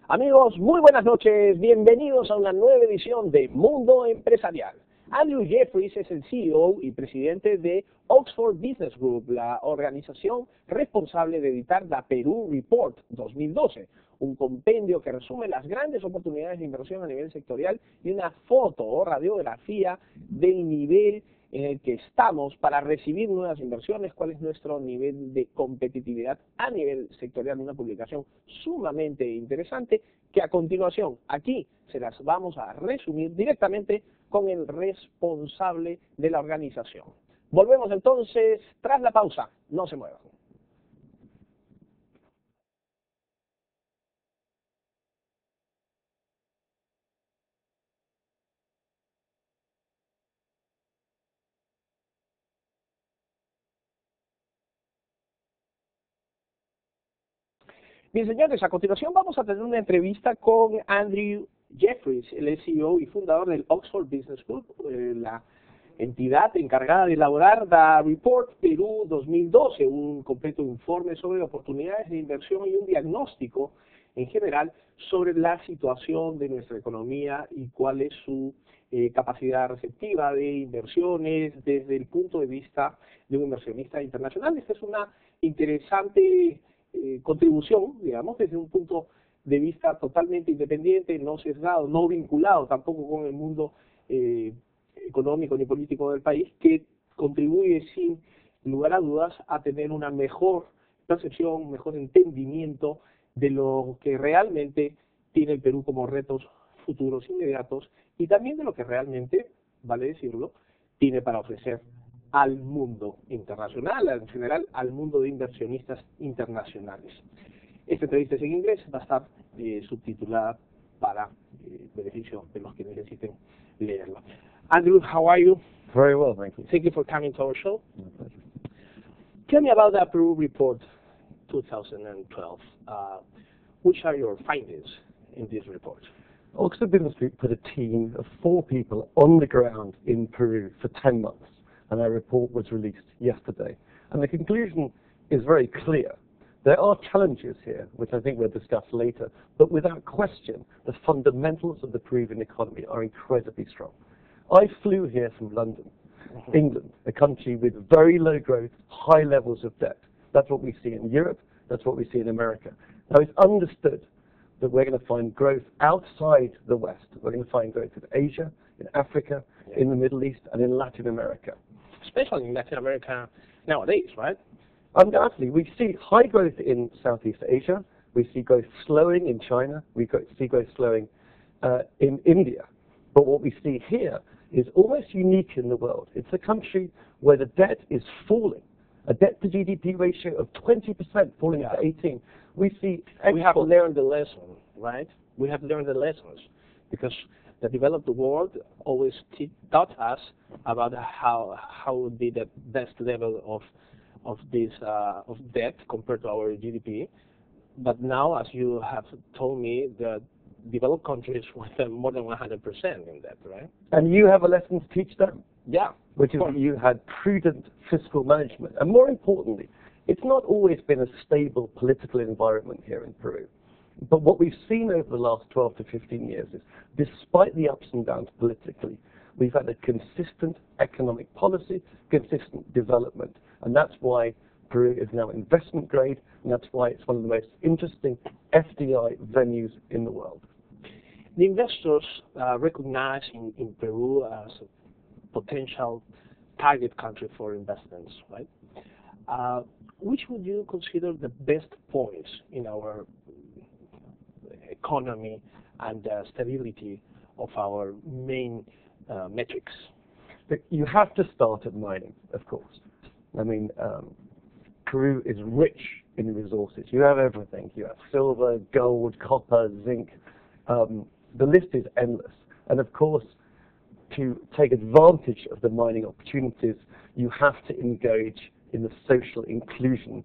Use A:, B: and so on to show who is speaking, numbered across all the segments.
A: Amigos, muy buenas noches, bienvenidos a una nueva edición de Mundo Empresarial. Andrew Jeffries es el CEO y presidente de Oxford Business Group, la organización responsable de editar la Perú Report 2012, un compendio que resume las grandes oportunidades de inversión a nivel sectorial y una foto o radiografía del nivel en el que estamos para recibir nuevas inversiones, cuál es nuestro nivel de competitividad a nivel sectorial, una publicación sumamente interesante que a continuación aquí se las vamos a resumir directamente con el responsable de la organización. Volvemos entonces tras la pausa, no se muevan. Bien, señores, a continuación vamos a tener una entrevista con Andrew Jeffries, el CEO y fundador del Oxford Business Group, la entidad encargada de elaborar la Report Perú 2012, un completo informe sobre oportunidades de inversión y un diagnóstico en general sobre la situación de nuestra economía y cuál es su capacidad receptiva de inversiones desde el punto de vista de un inversionista internacional. Esta es una interesante contribución, digamos, desde un punto de vista totalmente independiente, no sesgado, no vinculado tampoco con el mundo económico ni político del país, que contribuye sin lugar a dudas a tener una mejor percepción, un mejor entendimiento de lo que realmente tiene el Perú como retos futuros inmediatos y también de lo que realmente, vale decirlo, tiene para ofrecer al mundo internacional, en general al mundo de inversionistas internacionales. Esta entrevista es en inglés, va a estar subtitulada para beneficio de los que necesiten leerla. Andrew, how are you?
B: Very well, thank you.
A: Thank you for coming to our show.
B: My pleasure.
A: Tell me about the Peru Report 2012. Which are your findings in this report?
B: Oxford Business Group put a team of 4 people on the ground in Peru for 10 months, and our report was released yesterday. And the conclusion is very clear. There are challenges here, which I think we'll discuss later, but without question, the fundamentals of the Peruvian economy are incredibly strong. I flew here from London, England, a country with very low growth, high levels of debt. That's what we see in Europe, that's what we see in America. Now, it's understood that we're going to find growth outside the West. We're going to find growth in Asia, in Africa, in the Middle East, and in Latin America.
A: Especially in Latin America nowadays, right?
B: Undoubtedly, we see high growth in Southeast Asia. We see growth slowing in China. We see growth slowing in India. But what we see here is almost unique in the world. It's a country where the debt is falling. A debt to GDP ratio of 20% falling to 18. We see
A: we have learned the lesson, right? We have learned the lessons because the developed world always taught us about how would be the best level of debt compared to our GDP. But now, as you have told me, the developed countries with more than 100% in debt, right?
B: And you have a lesson to teach them.
A: Yeah.
B: Which is that you had prudent fiscal management. And more importantly, it's not always been a stable political environment here in Peru. But what we've seen over the last 12 to 15 years is, despite the ups and downs politically, we've had a consistent economic policy, consistent development. And that's why Peru is now investment grade, and that's why it's one of the most interesting FDI venues in the world.
A: The investors recognize in Peru as a potential target country for investments, right? Which would you consider the best points in our economy and stability of our main metrics?
B: You have to start at mining, of course. I mean, Peru is rich in resources. You have everything. You have silver, gold, copper, zinc. The list is endless. And of course, to take advantage of the mining opportunities, you have to engage in the social inclusion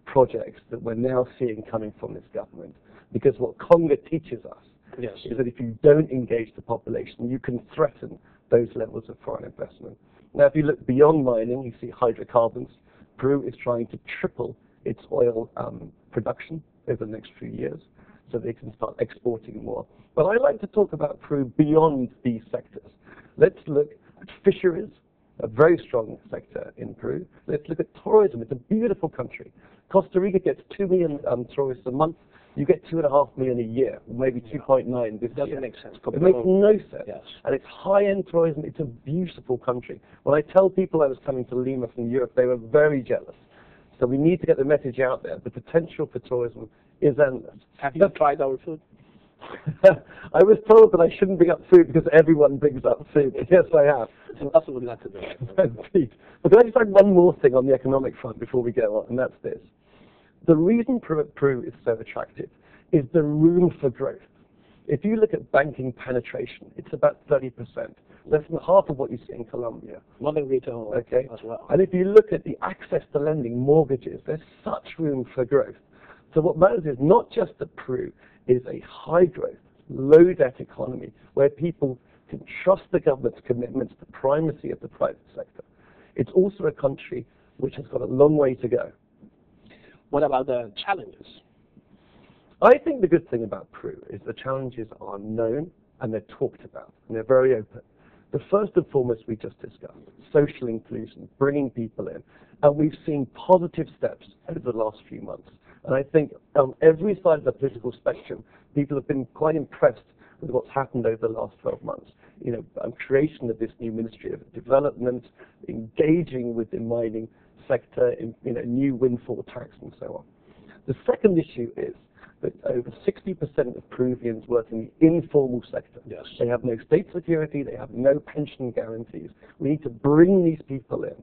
B: projects that we're now seeing coming from this government. Because what Conga teaches us is that if you don't engage the population, you can threaten those levels of foreign investment. Now, if you look beyond mining, you see hydrocarbons. Peru is trying to triple its oil production over the next few years. so they can start exporting more. But I like to talk about Peru beyond these sectors. Let's look at fisheries, a very strong sector in Peru. Let's look at tourism. It's a beautiful country. Costa Rica gets 2 million tourists a month. You get 2.5 million a year, maybe 2.9 this year.
A: Doesn't make sense.
B: It makes no sense.
A: Yes.
B: And it's high-end tourism. It's a beautiful country. When I tell people I was coming to Lima from Europe, they were very jealous. So we need to get the message out there. The potential for tourism is endless.
A: Have you tried our food?
B: I was told that I shouldn't bring up food because everyone brings up food. Yes, I have.
A: It's impossible not to do it.
B: Indeed. But can I just add one more thing on the economic front before we go on, and that's this. The reason Peru is so attractive is the room for growth. If you look at banking penetration, it's about 30%, less than half of what you see in Colombia.
A: Modern retail as well.
B: And if you look at the access to lending, mortgages, there's such room for growth. So what matters is not just that Peru is a high growth, low debt economy where people can trust the government's commitment to the primacy of the private sector. It's also a country which has got a long way to go.
A: What about the challenges?
B: I think the good thing about Peru is the challenges are known and they're talked about and they're very open. The first and foremost we just discussed, social inclusion, bringing people in, and we've seen positive steps over the last few months. And I think on every side of the political spectrum, people have been quite impressed with what's happened over the last 12 months. You know, creation of this new Ministry of Development, engaging with the mining sector, in, new windfall tax and so on. The second issue is that over 60% of Peruvians work in the informal sector.
A: Yes.
B: They have no state security, they have no pension guarantees. We need to bring these people in.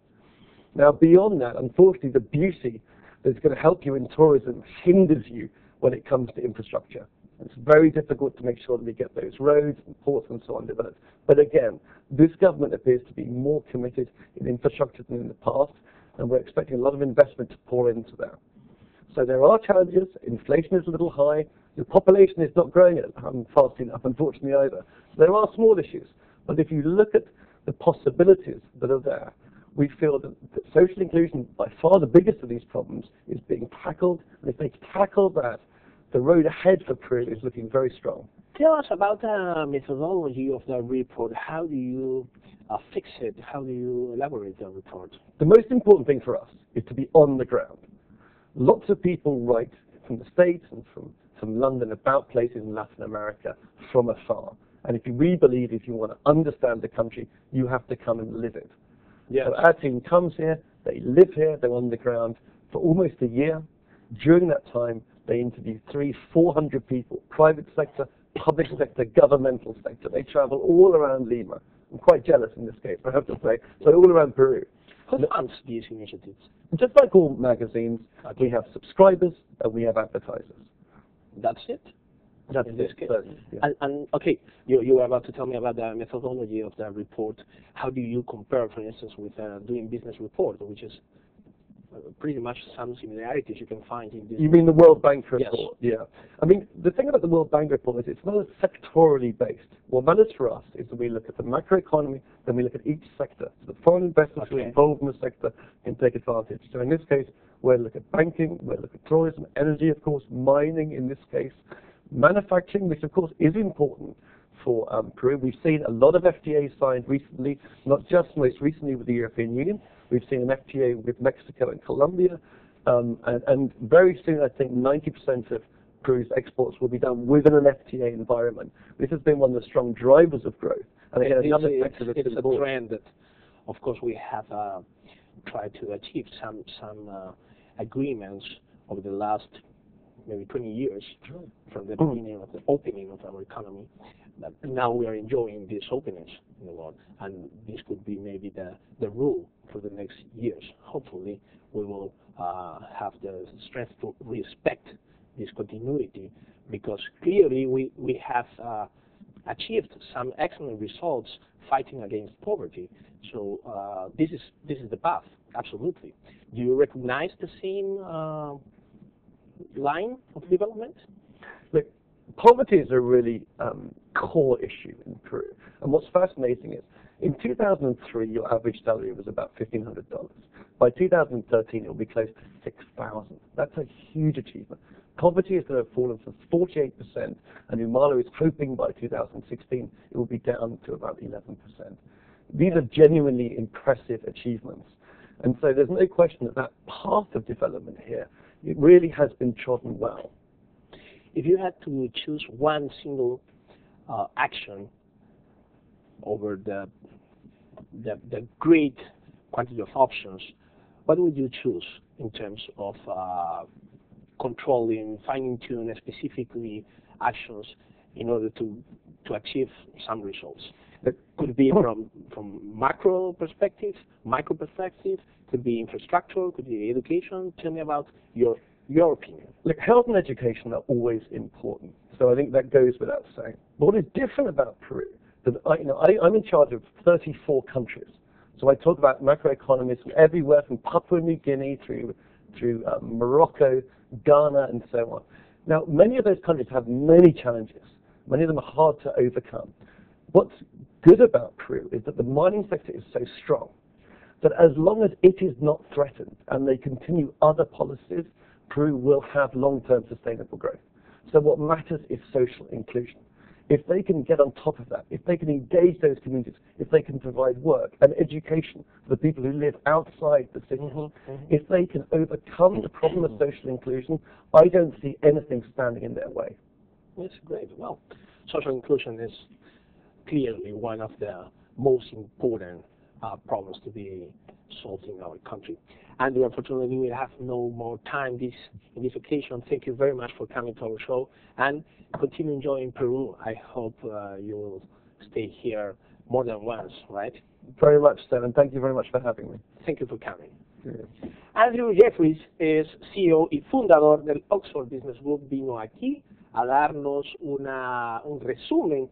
B: Now, beyond that, unfortunately, the beauty that's going to help you in tourism hinders you when it comes to infrastructure. It's very difficult to make sure that we get those roads and ports and so on developed. But again, this government appears to be more committed in infrastructure than in the past, and we're expecting a lot of investment to pour into that. So there are challenges. Inflation is a little high. The population is not growing fast enough, unfortunately, either. So there are small issues. But if you look at the possibilities that are there, we feel that social inclusion, by far the biggest of these problems, is being tackled. And if they tackle that, the road ahead for Peru is looking very strong.
A: Tell us about the methodology of the report. How do you fix it? How do you elaborate the report?
B: The most important thing for us is to be on the ground. Lots of people write from the States and from London about places in Latin America from afar. And we believe if you want to understand the country, you have to come and live it.
A: Yes.
B: So our team comes here, they live here, they're on the ground for almost a year. During that time, they interview 300-400 people, private sector, public sector, governmental sector. They travel all around Lima. I'm quite jealous in this case, I have to say. So all around Peru.
A: Who funds these initiatives?
B: Just like all magazines, we have subscribers and we have advertisers.
A: That's it?
B: That's
A: in this
B: it.
A: case.
B: So, yeah.
A: And okay, you were about to tell me about the methodology of the report. How do you compare, for instance, with doing business report, which is pretty much some similarities you can find in this?
B: You mean the World Bank report?
A: Yes.
B: Yeah. I mean, the thing about the World Bank report is it's not sectorally based. What matters for us is that we look at the macroeconomy, then we look at each sector. So the foreign investors who are involved in the sector can take advantage. So in this case, we'll look at banking, we'll look at tourism, energy, of course, mining in this case, manufacturing, which of course is important for Peru. We've seen a lot of FTAs signed recently, not just most recently with the European Union. We've seen an FTA with Mexico and Colombia, and very soon I think 90% of Peru's exports will be done within an FTA environment. This has been one of the strong drivers of growth. And again, another sector that's
A: it's
B: important.
A: a trend that, of course, we have tried to achieve some agreements over the last maybe 20 years from the beginning of the opening of our economy. But now we are enjoying these openings in the world, and this could be maybe the rule for the next years. Hopefully, we will have the strength to respect this continuity, because clearly we have achieved some excellent results fighting against poverty. So this is the path, absolutely. Do you recognize the same line of development?
B: Look, poverty is a really core issue in Peru. And what's fascinating is, in 2003, your average salary was about $1,500. By 2013, it will be close to $6,000. That's a huge achievement. Poverty is going to have fallen from 48%, and Umala is hoping by 2016 it will be down to about 11%. These are genuinely impressive achievements. And so there's no question that that path of development here, it really has been trodden well.
A: If you had to choose one single action over the great quantity of options, what would you choose in terms of controlling, fine-tuning specifically actions in order to achieve some results? That could be from macro perspective, micro perspective, could be infrastructure, could be education. Tell me about your opinion.
B: Look, health and education are always important, so I think that goes without saying. But what is different about Peru, that I'm in charge of 34 countries, so I talk about macroeconomies from everywhere from Papua New Guinea through Morocco, Ghana, and so on. Now, many of those countries have many challenges. Many of them are hard to overcome. What's good about Peru is that the mining sector is so strong that as long as it is not threatened and they continue other policies, Peru will have long-term sustainable growth. So what matters is social inclusion. If they can get on top of that, if they can engage those communities, if they can provide work and education for the people who live outside the cities, if they can overcome the problem of social inclusion, I don't see anything standing in their way.
A: That's great. Well, social inclusion is clearly one of the most important problems to be solved in our country. Andrew, unfortunately, we have no more time in this occasion. Thank you very much for coming to our show, and continue enjoying Peru. I hope you will stay here more than once, right?
B: Very much so, and thank you very much for having me.
A: Thank you for coming.
B: Yeah.
A: Andrew Jeffries es CEO y fundador del Oxford Business Group. Vino aquí a darnos un resumen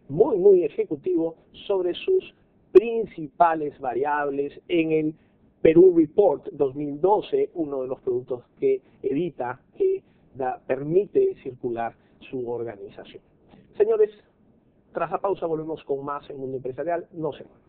A: muy ejecutivo sobre sus principales variables en el Perú Report 2012, uno de los productos que edita, que permite circular su organización. Señores, tras la pausa volvemos con más en Mundo Empresarial. No se muevan.